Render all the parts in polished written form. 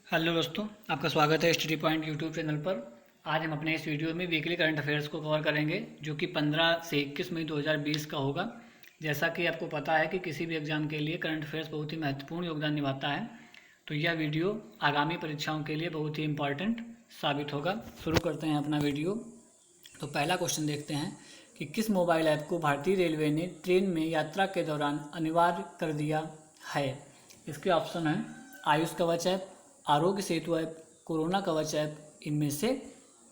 Hello दोस्तों, आपका स्वागत है स्टडी पॉइंट यूट्यूब चैनल पर। आज हम अपने इस वीडियो में वीकली करंट अफेयर्स को कवर करेंगे, जो कि 15 से 21 मई 2020 का होगा। जैसा कि आपको पता है कि किसी भी एग्जाम के लिए करंट अफेयर्स बहुत ही महत्वपूर्ण योगदान निभाता है, तो यह वीडियो आगामी परीक्षाओं के लिए बहुत ही इम्पॉर्टेंट साबित होगा। शुरू करते हैं अपना वीडियो। तो पहला क्वेश्चन देखते हैं कि किस मोबाइल ऐप को भारतीय रेलवे ने ट्रेन में यात्रा के दौरान अनिवार्य कर दिया है। इसके ऑप्शन हैं आयुष कवच app, Aarogya Setu app, corona कवच ऐप, इनमें से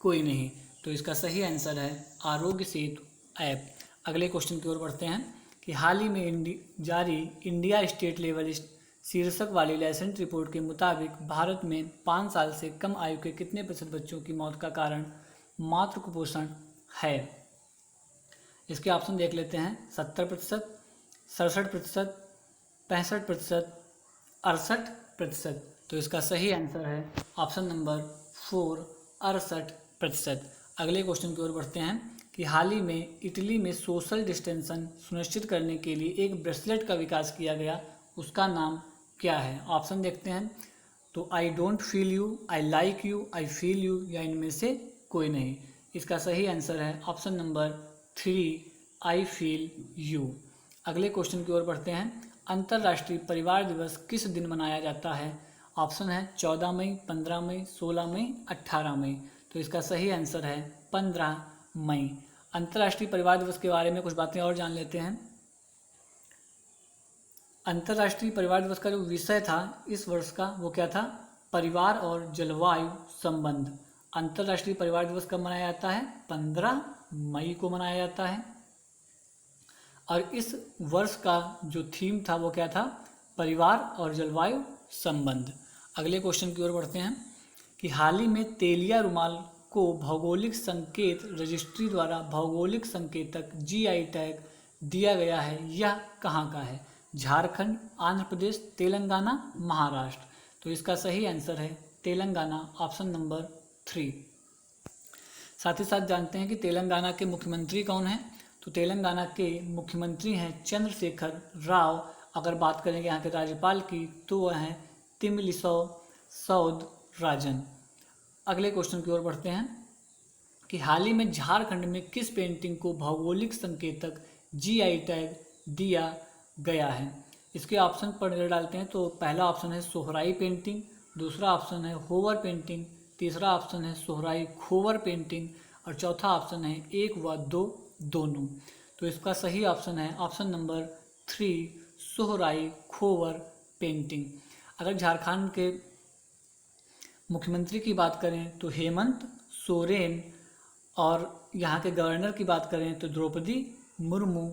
कोई नहीं। तो इसका सही आंसर है आरोग्य सेतु ऐप। अगले क्वेश्चन की ओर बढ़ते हैं कि हाल ही में जारी इंडिया स्टेट लेवल शीर्षक वाली लाइसेंस रिपोर्ट के मुताबिक भारत में 5 साल से कम आयु के कितने प्रतिशत बच्चों की मौत का कारण मातृ कुपोषण है। इसके ऑप्शन देख लेते हैं 70%, 67%, 65%, 68%। तो इसका सही आंसर है ऑप्शन नंबर 4, 68%। अगले क्वेश्चन की ओर बढ़ते हैं कि हाल ही में इटली में सोशल डिस्टेंशन सुनिश्चित करने के लिए एक ब्रेसलेट का विकास किया गया, उसका नाम क्या है। ऑप्शन देखते हैं तो I don't feel you, I like you, I feel you, या इनमें से कोई नहीं। इसका सही आंसर है option number 3, I feel you. अगले क्वेश्चन की ओर बढ़ते हैं। अंतर्राष्ट्रीय परिवार दिवस किस दिन मनाया जाता है। ऑप्शन है 14 मई, 15 मई, 16 मई, 18 मई। तो इसका सही आंसर है 15 मई। अंतर्राष्ट्रीय परिवार दिवस के बारे में कुछ बातें और जान लेते हैं। अंतर्राष्ट्रीय परिवार दिवस का जो विषय था इस वर्ष का वो क्या था, परिवार और जलवायु संबंध। अंतर्राष्ट्रीय परिवार दिवस कब मनाया जाता है, 15 मई को मनाया जाता है। और इस वर्ष का जो थीम था वो क्या था, परिवार और जलवायु संबंध। अगले क्वेश्चन की ओर बढ़ते हैं कि हाल ही में तेलिया रुमाल को भौगोलिक संकेत रजिस्ट्री द्वारा भौगोलिक संकेतक जीआई टैग दिया गया है, यह कहाँ का है। झारखंड, आंध्र प्रदेश, तेलंगाना, महाराष्ट्र। तो इसका सही आंसर है तेलंगाना, ऑप्शन नंबर 3। साथ ही साथ जानते हैं कि तेलंगाना के मुख्यमंत्री कौन हैं। तो तेलंगाना के मुख्यमंत्री हैं चंद्रशेखर राव। अगर बात करेंगे यहाँ के राज्यपाल की तो वह हैं तमिलिसाई सौंदरराजन। अगले क्वेश्चन की ओर बढ़ते हैं कि हाल ही में झारखंड में किस पेंटिंग को भौगोलिक संकेतक जीआई टैग दिया गया है। इसके ऑप्शन पर नजर डालते हैं तो पहला ऑप्शन है सोहराई पेंटिंग, दूसरा ऑप्शन है होवर पेंटिंग, तीसरा ऑप्शन है सोहराई खोवर पेंटिंग, और चौथा ऑप्शन है 1 व 2 दोनों। तो इसका सही ऑप्शन है ऑप्शन नंबर 3, सोहराई खोवर पेंटिंग। अगर झारखंड के मुख्यमंत्री की बात करें तो हेमंत सोरेन, और यहाँ के गवर्नर की बात करें तो द्रौपदी मुर्मू।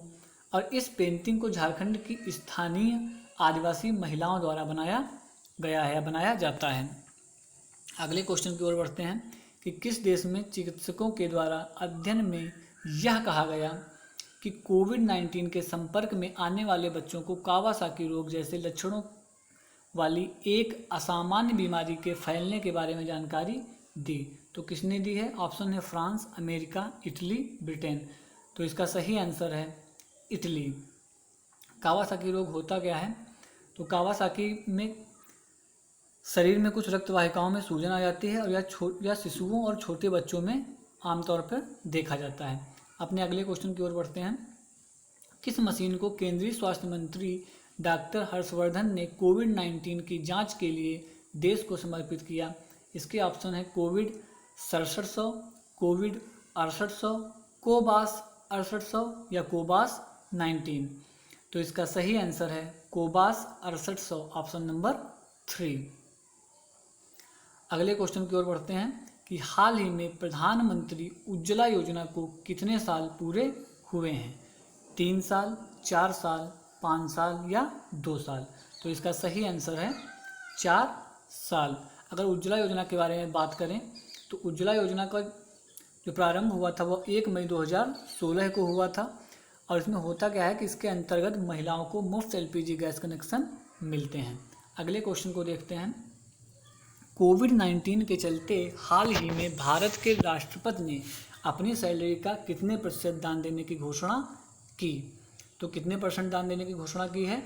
और इस पेंटिंग को झारखंड की स्थानीय आदिवासी महिलाओं द्वारा बनाया गया है, बनाया जाता है। अगले क्वेश्चन की ओर बढ़ते हैं कि किस देश में चिकित्सकों के द्वारा अध्ययन में यह कहा गया कि कोविड-19 के संपर्क में आने वाले बच्चों को कावासाकी रोग जैसे लक्षणों वाली एक असामान्य बीमारी के फैलने के बारे में जानकारी दी। तो किसने दी है। ऑप्शन है फ्रांस, अमेरिका, इटली, ब्रिटेन। तो इसका सही आंसर है इटली। कावासाकी रोग होता क्या है, तो कावासाकी में शरीर में कुछ रक्त वाहिकाओं में सूजन आ जाती है, और यह शिशुओं और छोटे बच्चों में आमतौर पर देखा जाता है। अपने अगले क्वेश्चन की ओर बढ़ते हैं। किस मशीन को केंद्रीय स्वास्थ्य मंत्री डॉक्टर हर्षवर्धन ने कोविड-19 की जांच के लिए देश को समर्पित किया। इसके ऑप्शन है कोविड 6700, कोविड 6800, कोबास 6800, या कोबास 19। तो इसका सही आंसर है कोबास 6800, ऑप्शन नंबर 3। अगले क्वेश्चन की ओर बढ़ते हैं कि हाल ही में प्रधानमंत्री उज्ज्वला योजना को कितने साल पूरे हुए हैं। 3 साल, 4 साल, 5 साल, या 2 साल। तो इसका सही आंसर है 4 साल। अगर उज्ज्वला योजना के बारे में बात करें तो उज्ज्वला योजना का जो प्रारंभ हुआ था वो 1 मई 2016 को हुआ था। और इसमें होता क्या है कि इसके अंतर्गत महिलाओं को मुफ्त एलपीजी गैस कनेक्शन मिलते हैं। अगले क्वेश्चन को देखते हैं। कोविड-19 के चलते हाल ही में भारत के राष्ट्रपति ने अपनी सैलरी का कितने प्रतिशत दान देने की घोषणा की। तो कितने परसेंट दान देने की घोषणा की है,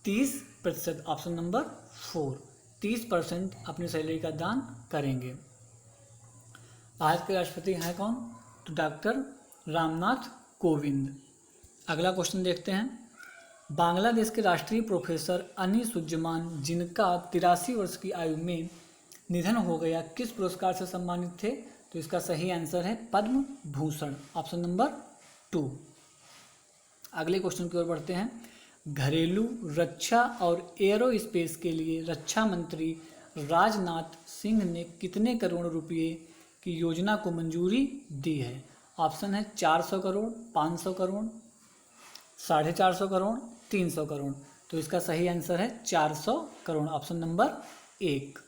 30%, ऑप्शन नंबर 4। 30% अपनी सैलरी का दान करेंगे। आज के राष्ट्रपति हैं कौन? तो डॉक्टर रामनाथ कोविंद। अगला क्वेश्चन देखते हैं। बांग्लादेश के राष्ट्रीय प्रोफेसर अनीसुज्जमान, जिनका 83 वर्ष की आयु में निधन हो गया, किस पुरस्कार से सम्मानित थे? तो इसका सही आंसर है पद्म भूषण, ऑप्शन नंबर 2। अगले क्वेश्चन की ओर बढ़ते हैं। घरेलू रक्षा और एरोस्पेस के लिए रक्षा मंत्री राजनाथ सिंह ने कितने करोड़ रुपए की योजना को मंजूरी दी है? ऑप्शन है 400 करोड़, 500 करोड़, 450 करोड़, 300 करोड़। तो इसका सही आंसर है 400 करोड़, ऑप्शन नंबर 1।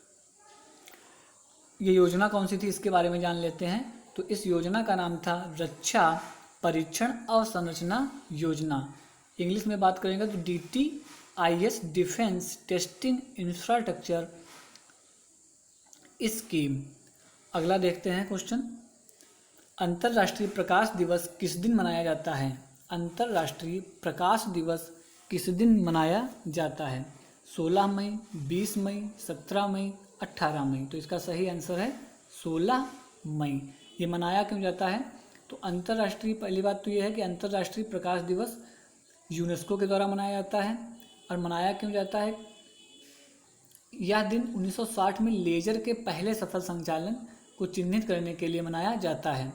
ये योजना कौन सी थी इसके बारे में जान लेते हैं। तो इस योजना का नाम था रक्षा परीक्षण अवसंरचना योजना। इंग्लिश में बात करेंगे तो DTIS, defence testing infrastructure scheme. अगला देखते हैं क्वेश्चन। अंतर्राष्ट्रीय प्रकाश दिवस किस दिन मनाया जाता है? अंतर्राष्ट्रीय प्रकाश दिवस किस दिन मनाया जाता है? 16 मई, 20 मई, 17 मई, 18 मई। तो इसका सही आंसर है 16 मई। ये मनाया क्यों जाता है? तो अंतर्राष्ट्रीय, पहली बात तो ये है कि अंतर्राष्ट्रीय प्रकाश दिवस यूनेस्को के द्वारा मनाया जाता है। और मनाया क्यों जाता है? यह दिन 1960 में लेजर के पहले सफल संचालन को चिन्हित करने के लिए मनाया जाता है।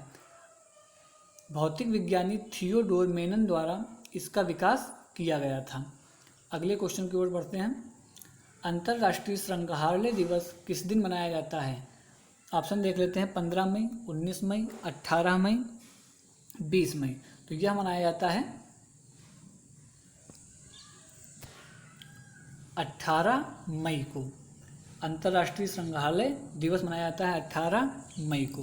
भौतिक विज्ञानी थियोडोर मेनन द्वारा इसका विकास किया गया था। अगले क्वेश्चन की ओर बढ़ते हैं। अंतर्राष्ट्रीय संग्रहालय दिवस किस दिन मनाया जाता है? ऑप्शन देख लेते हैं। 15 मई, 19 मई, 18 मई, 20 मई। तो यह मनाया जाता है 18 मई को। अंतर्राष्ट्रीय संग्रहालय दिवस मनाया जाता है 18 मई को।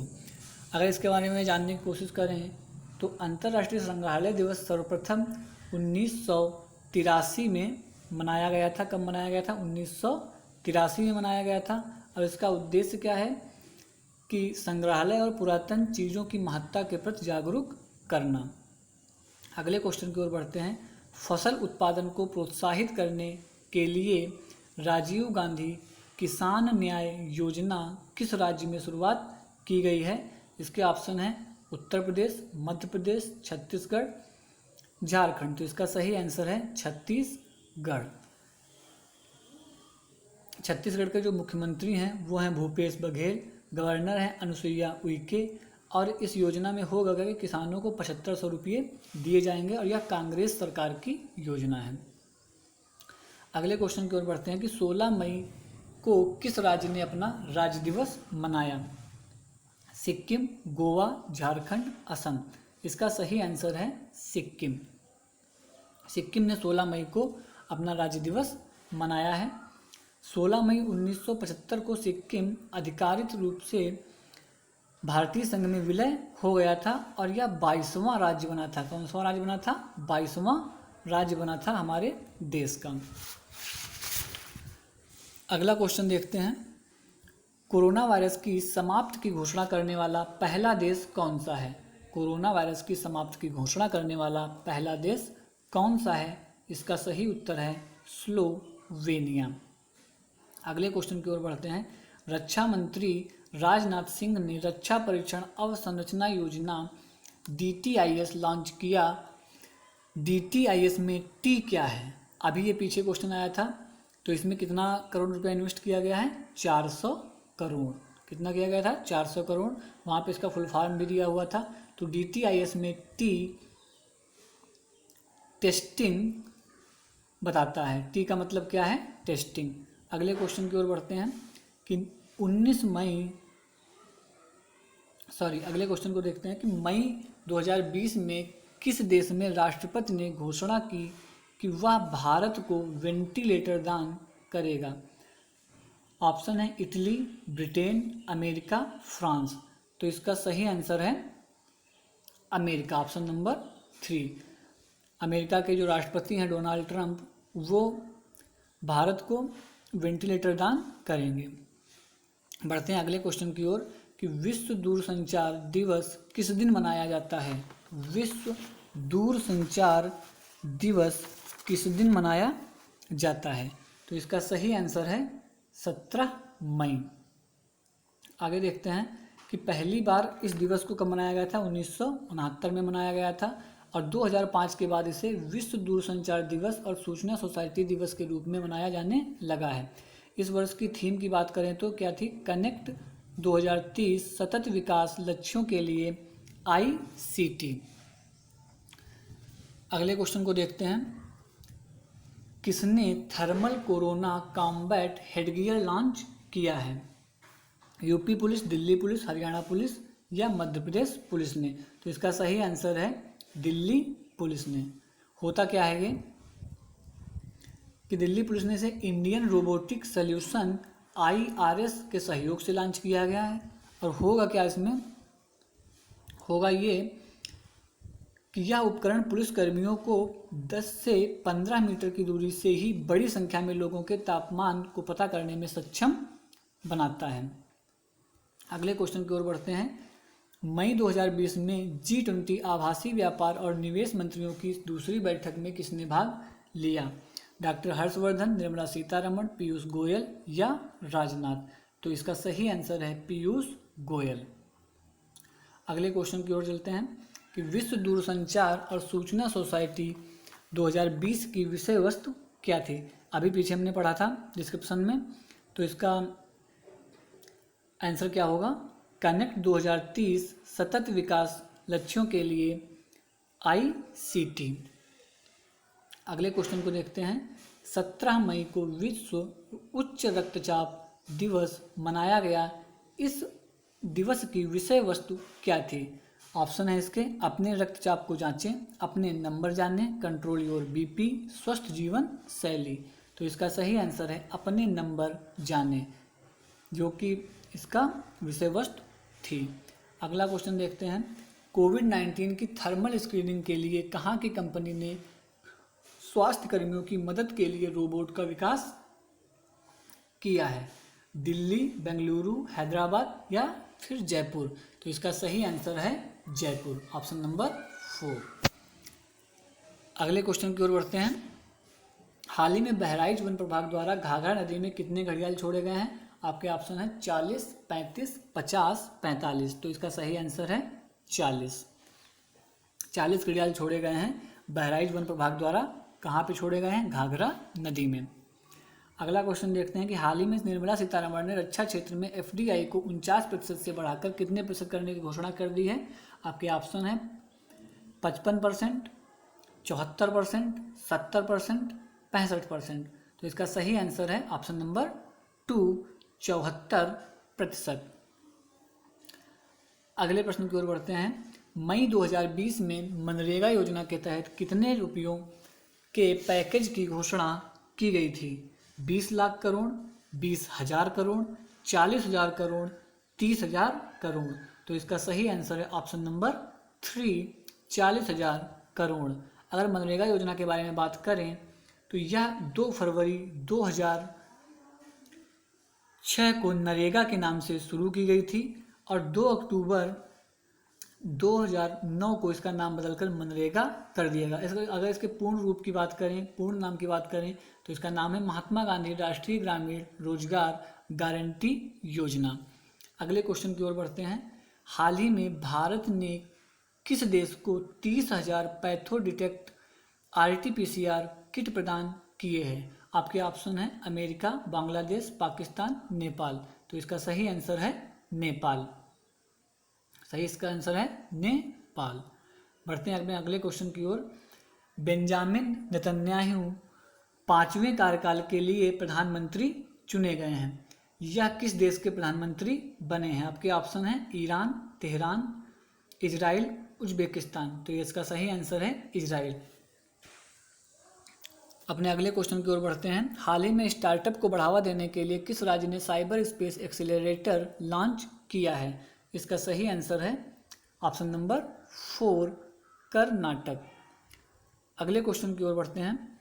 अगर इसके बारे में जानने की कोशिश करें तो अंतर्राष्ट्रीय संग्रहालय दिवस सर्वप्रथम 1983 में मनाया गया था। कब मनाया गया था? 1983 में मनाया गया था। और इसका उद्देश्य क्या है कि संग्रहालय और पुरातन चीज़ों की महत्ता के प्रति जागरूक करना। अगले क्वेश्चन की ओर बढ़ते हैं। फसल उत्पादन को प्रोत्साहित करने के लिए राजीव गांधी किसान न्याय योजना किस राज्य में शुरुआत की गई है? इसके ऑप्शन हैं उत्तर प्रदेश, मध्य प्रदेश, छत्तीसगढ़, झारखंड। तो इसका सही आंसर है छत्तीसगढ़। छत्तीसगढ़ के जो मुख्यमंत्री हैं वो हैं भूपेश बघेल, गवर्नर हैं अनुसुईया उइके। और इस योजना में होगा कि किसानों को 7500 रुपये दिए जाएंगे और यह कांग्रेस सरकार की योजना है। अगले क्वेश्चन की ओर बढ़ते हैं कि 16 मई को किस राज्य ने अपना राज्य दिवस मनाया? सिक्किम, गोवा, झारखंड, असम। इसका सही आंसर है सिक्किम। सिक्किम ने 16 मई को अपना राज्य दिवस मनाया है। 16 मई 1975 को सिक्किम आधिकारिक रूप से भारतीय संघ में विलय हो गया था और यह 22वां राज्य बना था। कौन सा राज्य बना था? 22वां राज्य बना था हमारे देश का। अगला क्वेश्चन देखते हैं। कोरोना वायरस की समाप्ति की घोषणा करने वाला पहला देश कौन सा है? कोरोना वायरस की समाप्ति की घोषणा करने वाला पहला देश कौन सा है? इसका सही उत्तर है स्लोवेनिया। अगले क्वेश्चन की ओर बढ़ते हैं। रक्षा मंत्री राजनाथ सिंह ने रक्षा परीक्षण अवसंरचना योजना DTIS लॉन्च किया। DTIS में टी क्या है? अभी ये पीछे क्वेश्चन आया था। तो इसमें कितना करोड़ रुपया इन्वेस्ट किया गया है? 400 करोड़। कितना किया गया था? 400 करोड़। वहाँ पे इसका फुल फॉर्म भी दिया हुआ था। तो DTIS में टी टेस्टिंग बताता है। टी का मतलब क्या है? टेस्टिंग। अगले क्वेश्चन की ओर बढ़ते हैं कि अगले क्वेश्चन को देखते हैं कि मई 2020 में किस देश में राष्ट्रपति ने घोषणा की कि वह भारत को वेंटिलेटर दान करेगा? ऑप्शन है इटली, ब्रिटेन, अमेरिका, फ्रांस। तो इसका सही आंसर है अमेरिका, ऑप्शन नंबर 3। अमेरिका के जो राष्ट्रपति हैं डोनाल्ड ट्रंप, वो भारत को वेंटिलेटर दान करेंगे। बढ़ते हैं अगले क्वेश्चन की ओर कि विश्व दूरसंचार दिवस किस दिन मनाया जाता है? विश्व दूरसंचार दिवस किस दिन मनाया जाता है? तो इसका सही आंसर है 17 मई। आगे देखते हैं कि पहली बार इस दिवस को कब मनाया गया था, 1969 में मनाया गया था, और 2005 के बाद इसे विश्व दूरसंचार दिवस और सूचना सोसाइटी दिवस के रूप में मनाया जाने लगा है। इस वर्ष की थीम की बात करें तो क्या थी, कनेक्ट 2030 सतत विकास लक्ष्यों के लिए ICT। अगले क्वेश्चन को देखते हैं, किसने thermal corona combat headgear launch किया है? UP police, Delhi police, Haryana police या मध्य प्रदेश पुलिस ने? तो इसका सही आंसर है दिल्ली पुलिस ने। होता क्या है ये कि दिल्ली पुलिस ने इसे इंडियन रोबोटिक सॉल्यूशन IRS के सहयोग से लॉन्च किया गया है। और होगा क्या इसमें, होगा ये कि यह उपकरण पुलिसकर्मियों को 10 से 15 मीटर की दूरी से ही बड़ी संख्या में लोगों के तापमान को पता करने में सक्षम बनाता है। अगले क्वेश्चन की ओर बढ़ते हैं, मई 2020 में G20 आभासी व्यापार और निवेश मंत्रियों की दूसरी बैठक में किसने भाग लिया? डॉक्टर हर्षवर्धन, निर्मला सीतारमण, पीयूष गोयल या राजनाथ? तो इसका सही आंसर है पीयूष गोयल। अगले क्वेश्चन की ओर चलते हैं कि विश्व दूरसंचार और सूचना सोसाइटी 2020 की विषय वस्तु क्या थी? अभी पीछे हमने पढ़ा था डिस्क्रिप्शन में, तो इसका आंसर क्या होगा, कनेक्ट 2030 सतत विकास लक्ष्यों के लिए ICT। अगले क्वेश्चन को देखते हैं, 17 मई को विश्व उच्च रक्तचाप दिवस मनाया गया, इस दिवस की विषय वस्तु क्या थी? ऑप्शन है इसके, अपने रक्तचाप को जांचें, अपने नंबर जानें, कंट्रोल योर BP, स्वस्थ जीवन शैली। तो इसका सही आंसर है अपने नंबर जानें, जो कि इसका विषय वस्तु थी। अगला क्वेश्चन देखते हैं, कोविड-19 की थर्मल स्क्रीनिंग के लिए कहाँ की कंपनी ने स्वास्थ्य कर्मियों की मदद के लिए रोबोट का विकास किया है? दिल्ली, बेंगलुरु, हैदराबाद या फिर जयपुर? तो इसका सही आंसर है जयपुर, ऑप्शन नंबर 4। अगले क्वेश्चन की ओर बढ़ते हैं, हाल ही में बहराइच वन प्रभाग द्वारा घाघरा नदी में कितने घड़ियाल छोड़े गए हैं? आपके ऑप्शन है 40, 35, 50, 45। तो इसका सही आंसर है 40। 40 घड़ियाल छोड़े गए हैं बहराइच वन प्रभाग द्वारा। कहाँ पे छोड़े गए हैं? घाघरा नदी में। अगला क्वेश्चन देखते हैं कि हाल ही में निर्मला सीतारमण ने रक्षा क्षेत्र में FDI को 49% से बढ़ाकर कितने प्रतिशत करने की घोषणा कर दी है? आपके ऑप्शन है 55%, 74%, 70%, 65%। तो इसका सही आंसर है ऑप्शन नंबर 2, 74%। अगले प्रश्न की ओर बढ़ते हैं, मई 2020 में मनरेगा योजना के तहत कितने रुपयों के पैकेज की घोषणा की गई थी? 20 लाख करोड़, 20,000 करोड़, 40,000 करोड़, 30,000 करोड़? तो इसका सही आंसर है ऑप्शन नंबर 3, 40,000 करोड़। अगर मनरेगा योजना के बारे में बात करें तो यह 2 फरवरी 2006 को नरेगा के नाम से शुरू की गई थी और 2 अक्टूबर 2009 को इसका नाम बदलकर मनरेगा कर दिया गया। अगर इसके पूर्ण रूप की बात करें, पूर्ण नाम की बात करें तो इसका नाम है महात्मा गांधी राष्ट्रीय ग्रामीण रोजगार गारंटी योजना। अगले क्वेश्चन की ओर बढ़ते हैं, हाल ही में भारत ने किस देश को 30,000 पैथो डिटेक्ट RT-PCR किट प्रदान किए हैं? आपके ऑप्शन है अमेरिका, बांग्लादेश, पाकिस्तान, नेपाल। तो इसका सही आंसर है नेपाल। सही इसका आंसर है नेपाल। बढ़ते हैं अपने अगले क्वेश्चन की ओर, बेंजामिन नेतन्याहू 5वें कार्यकाल के लिए प्रधानमंत्री चुने गए हैं। यह किस देश के प्रधानमंत्री बने हैं? आपके ऑप्शन है ईरान, तेहरान, इजराइल, उज्बेकिस्तान। तो इसका सही आंसर है इजराइल। अपने अगले क्वेश्चन की ओर बढ़ते हैं, हाल ही में स्टार्टअप को बढ़ावा देने के लिए किस राज्य ने साइबर स्पेस एक्सीलरेटर लॉन्च किया है? इसका सही आंसर है ऑप्शन नंबर 4, कर्नाटक। अगले क्वेश्चन की ओर बढ़ते हैं,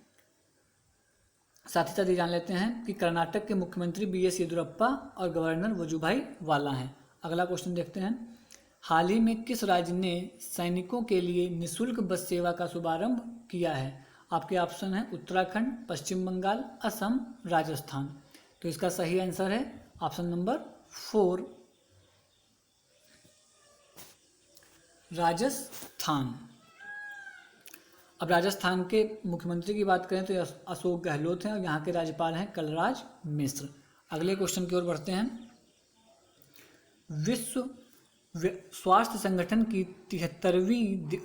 साथ ही साथ ये जान लेते हैं कि कर्नाटक के मुख्यमंत्री BS येदियुरप्पा और गवर्नर वजुभाई वाला हैं। अगला क्वेश्चन देखते हैं, हाल ही में किस राज्य ने सैनिकों के लिए निःशुल्क बस सेवा का शुभारंभ किया है? आपके ऑप्शन है उत्तराखंड, पश्चिम बंगाल, असम, राजस्थान। तो इसका सही आंसर है ऑप्शन नंबर 4 राजस्थान। अब राजस्थान के मुख्यमंत्री की बात करें तो अशोक गहलोत हैं और यहाँ के राज्यपाल हैं कलराज मिश्र। अगले क्वेश्चन की ओर बढ़ते हैं। विश्व स्वास्थ्य संगठन की 73वीं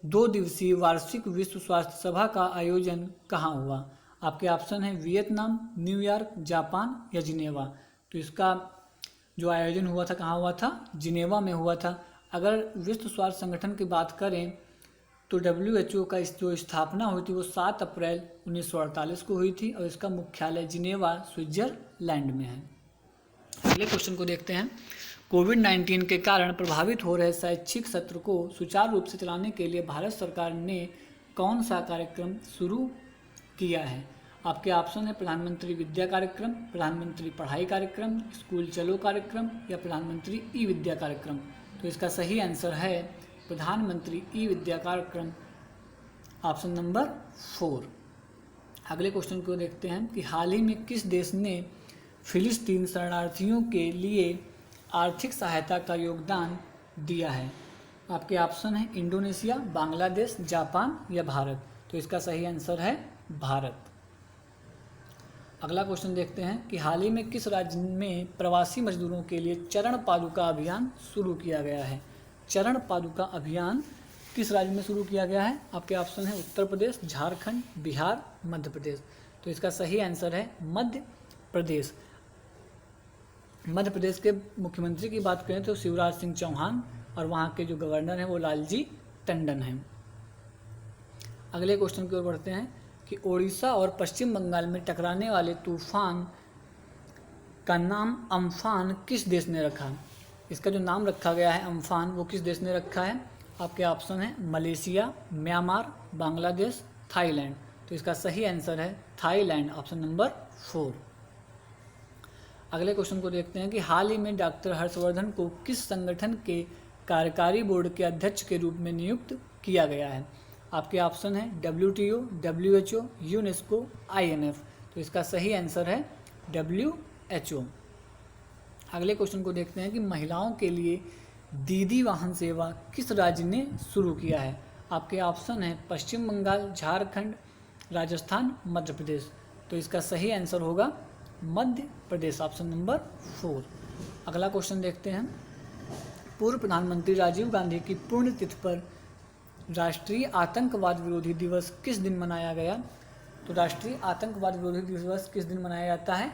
2 दिवसीय वार्षिक विश्व स्वास्थ्य सभा का आयोजन कहाँ हुआ? आपके ऑप्शन है वियतनाम, न्यूयॉर्क, जापान या जिनेवा। तो इसका जो आयोजन हुआ था कहाँ हुआ था? जिनेवा में हुआ था। अगर विश्व स्वास्थ्य संगठन की बात करें तो WHO का जो स्थापना हुई थी वो 7 अप्रैल 1948 को हुई थी और इसका मुख्यालय जिनेवा स्विट्जरलैंड में है। अगले क्वेश्चन को देखते हैं। कोविड-19 के कारण प्रभावित हो रहे शैक्षिक सत्र को सुचारू रूप से चलाने के लिए भारत सरकार ने कौन सा कार्यक्रम शुरू किया है? आपके ऑप्शन है प्रधानमंत्री विद्या कार्यक्रम, प्रधानमंत्री पढ़ाई कार्यक्रम, स्कूल चलो कार्यक्रम या प्रधानमंत्री ई विद्या कार्यक्रम। तो इसका सही आंसर है प्रधानमंत्री ई विद्या कार्यक्रम, ऑप्शन नंबर 4। अगले क्वेश्चन को देखते हैं कि हाल ही में किस देश ने फिलिस्तीन शरणार्थियों के लिए आर्थिक सहायता का योगदान दिया है? आपके ऑप्शन है इंडोनेशिया, बांग्लादेश, जापान या भारत। तो इसका सही आंसर है भारत। अगला क्वेश्चन देखते हैं कि हाल ही में किस राज्य में प्रवासी मजदूरों के लिए चरण पादुका अभियान शुरू किया गया है? चरण पादुका अभियान किस राज्य में शुरू किया गया है? आपके ऑप्शन है उत्तर प्रदेश, झारखंड, बिहार, मध्य प्रदेश। तो इसका सही आंसर है मध्य प्रदेश। मध्य प्रदेश के मुख्यमंत्री की बात करें तो शिवराज सिंह चौहान और वहाँ के जो गवर्नर हैं वो लालजी टंडन हैं। अगले क्वेश्चन की ओर बढ़ते हैं कि ओडिशा और पश्चिम बंगाल में टकराने वाले तूफान का नाम अम्फान किस देश ने रखा? इसका जो नाम रखा गया है अम्फान वो किस देश ने रखा है? आपके ऑप्शन है मलेशिया, म्यांमार, बांग्लादेश, थाईलैंड। तो इसका सही आंसर है थाईलैंड, ऑप्शन नंबर 4। अगले क्वेश्चन को देखते हैं कि हाल ही में डॉक्टर हर्षवर्धन को किस संगठन के कार्यकारी बोर्ड के अध्यक्ष के रूप में नियुक्त किया गया है? आपके ऑप्शन है WTO, WHO, यूनेस्को, IMF। तो इसका सही आंसर है WHO। अगले क्वेश्चन को देखते हैं कि महिलाओं के लिए दीदी वाहन सेवा किस राज्य ने शुरू किया है? आपके ऑप्शन है पश्चिम बंगाल, झारखंड, राजस्थान, मध्य प्रदेश। तो इसका सही आंसर होगा मध्य प्रदेश, ऑप्शन नंबर 4। अगला क्वेश्चन देखते हैं। पूर्व प्रधानमंत्री राजीव गांधी की पुण्यतिथि पर राष्ट्रीय आतंकवाद विरोधी दिवस किस दिन मनाया गया? तो राष्ट्रीय आतंकवाद विरोधी दिवस किस दिन मनाया जाता है?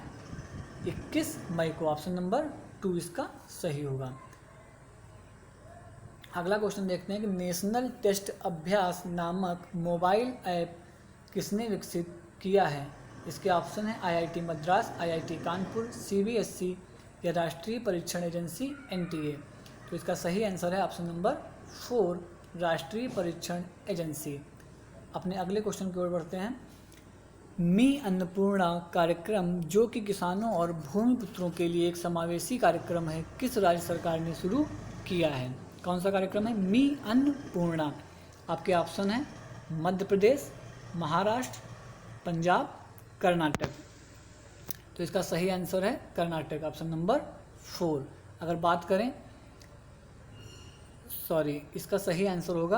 21 मई को, ऑप्शन नंबर 2 इसका सही होगा। अगला क्वेश्चन देखते हैं कि नेशनल टेस्ट अभ्यास नामक मोबाइल ऐप किसने विकसित किया है? इसके ऑप्शन है IIT Madras, IIT Kanpur, CBSE या राष्ट्रीय परीक्षण एजेंसी NTA। तो इसका सही आंसर है ऑप्शन नंबर 4 राष्ट्रीय परीक्षण एजेंसी। अपने अगले क्वेश्चन की ओर बढ़ते हैं। मी अन्नपूर्णा कार्यक्रम जो कि किसानों और भूमिपुत्रों के लिए एक समावेशी कार्यक्रम है किस राज्य सरकार ने शुरू किया है? कौन सा कार्यक्रम है? मी अन्नपूर्णा। आपके ऑप्शन है मध्य प्रदेश, महाराष्ट्र, पंजाब, कर्नाटक। तो इसका सही आंसर है कर्नाटक, ऑप्शन नंबर 4। अगर बात करें इसका सही आंसर होगा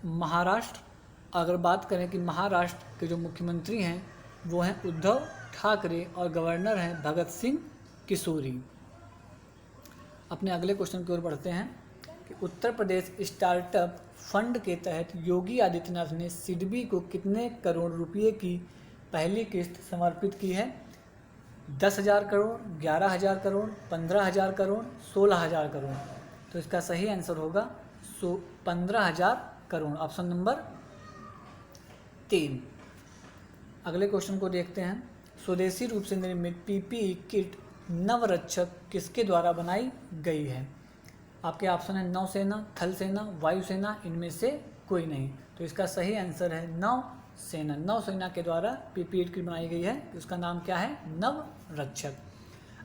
महाराष्ट्र। अगर बात करें कि महाराष्ट्र के जो मुख्यमंत्री हैं वो हैं उद्धव ठाकरे और गवर्नर हैं भगत सिंह किशोरी। अपने अगले क्वेश्चन की ओर बढ़ते हैं कि उत्तर प्रदेश स्टार्टअप फंड के तहत योगी आदित्यनाथ ने सिडबी को कितने करोड़ रुपए की पहली किस्त समर्पित की है? 10,000 करोड़, 11,000 करोड़, 15,000 करोड़, 16,000 करोड़। तो इसका सही आंसर होगा 15,000 करोड़, ऑप्शन नंबर 3। अगले क्वेश्चन को देखते हैं। स्वदेशी रूप से निर्मित PPE किट नवरक्षक किसके द्वारा बनाई गई है? आपके ऑप्शन है नौसेना, थल सेना, वायुसेना, इनमें से कोई नहीं। तो इसका सही आंसर है नौसेना। नौसेना के द्वारा PPE किट बनाई गई है। उसका नाम क्या है? नवरक्षक।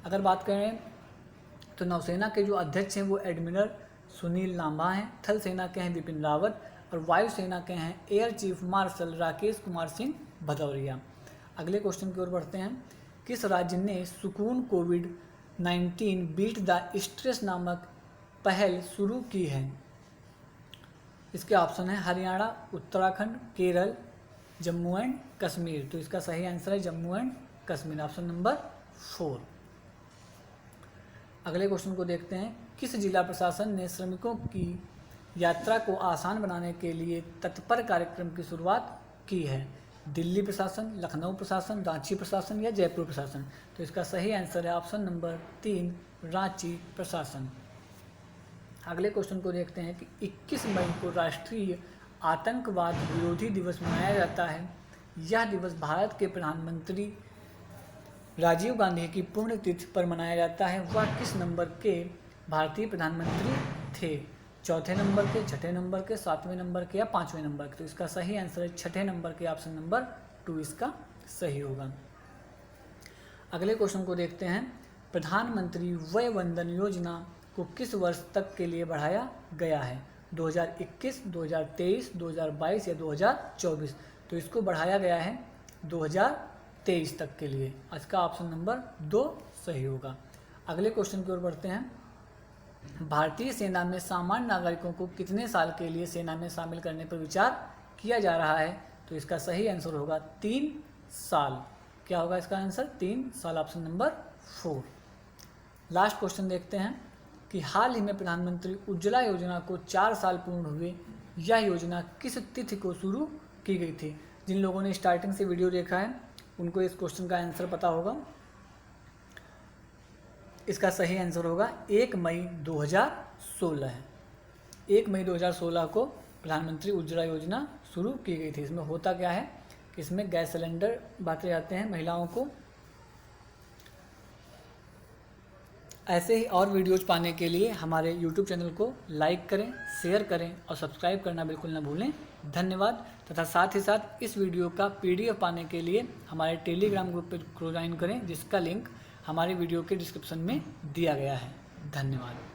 अगर बात करें तो नौसेना के जो अध्यक्ष हैं वो एडमिरल सुनील लांबा हैं, थल सेना के हैं बिपिन रावत और वायुसेना के हैं air chief marshal Rakesh Kumar Singh Bhadauria. अगले क्वेश्चन की ओर बढ़ते हैं किस राज्य ने सुकून कोविड-19 बीट द स्ट्रेस नामक पहल शुरू की है? इसके ऑप्शन है हरियाणा, उत्तराखंड, केरल, जम्मू एंड कश्मीर। तो इसका सही आंसर है Jammu and Kashmir, option number 4। अगले क्वेश्चन को देखते हैं। किस जिला प्रशासन ने श्रमिकों की यात्रा को आसान बनाने के लिए तत्पर कार्यक्रम की शुरुआत की है? दिल्ली प्रशासन, लखनऊ प्रशासन, रांची प्रशासन या जयपुर प्रशासन? तो इसका सही आंसर है ऑप्शन नंबर 3, रांची प्रशासन। अगले क्वेश्चन को देखते हैं कि 21 मई को राष्ट्रीय आतंकवाद विरोधी दिवस मनाया जाता है। यह दिवस भारत के प्रधानमंत्री राजीव गांधी की पुण्यतिथि पर मनाया जाता है। वह किस नंबर के भारतीय प्रधानमंत्री थे? चौथे नंबर के, छठे नंबर के, सातवें नंबर के या पाँचवें नंबर के? तो इसका सही आंसर है छठे नंबर के, ऑप्शन नंबर 2 इसका सही होगा। अगले क्वेश्चन को देखते हैं। प्रधानमंत्री वय वंदन योजना को किस वर्ष तक के लिए बढ़ाया गया है? 2021, 2023, 2022 या 2024? तो इसको बढ़ाया गया है 2023 तक के लिए। इसका ऑप्शन नंबर 2 सही होगा। अगले क्वेश्चन की ओर बढ़ते हैं। भारतीय सेना में सामान्य नागरिकों को कितने साल के लिए सेना में शामिल करने पर विचार किया जा रहा है? तो इसका सही आंसर होगा 3 साल। क्या होगा इसका आंसर? 3 साल, ऑप्शन नंबर 4। लास्ट क्वेश्चन देखते हैं कि हाल ही में प्रधानमंत्री उज्ज्वला योजना को 4 साल पूर्ण हुए। यह योजना किस तिथि को शुरू की गई थी? जिन लोगों ने स्टार्टिंग से वीडियो देखा है उनको इस क्वेश्चन का आंसर पता होगा। इसका सही आंसर होगा 1 मई 2016 है। 1 मई 2016 को प्रधानमंत्री उज्ज्वला योजना शुरू की गई थी। इसमें होता क्या है कि इसमें गैस सिलेंडर बांटे जाते हैं महिलाओं को। ऐसे ही और वीडियोज पाने के लिए हमारे YouTube चैनल को लाइक करें, शेयर करें और सब्सक्राइब करना बिल्कुल ना भूलें। धन्यवाद। तथा साथ ही साथ इस वीडियो का PDF पाने के लिए हमारे टेलीग्राम ग्रुप पर ज्वाइन करें, जिसका लिंक हमारे वीडियो के डिस्क्रिप्शन में दिया गया है। धन्यवाद।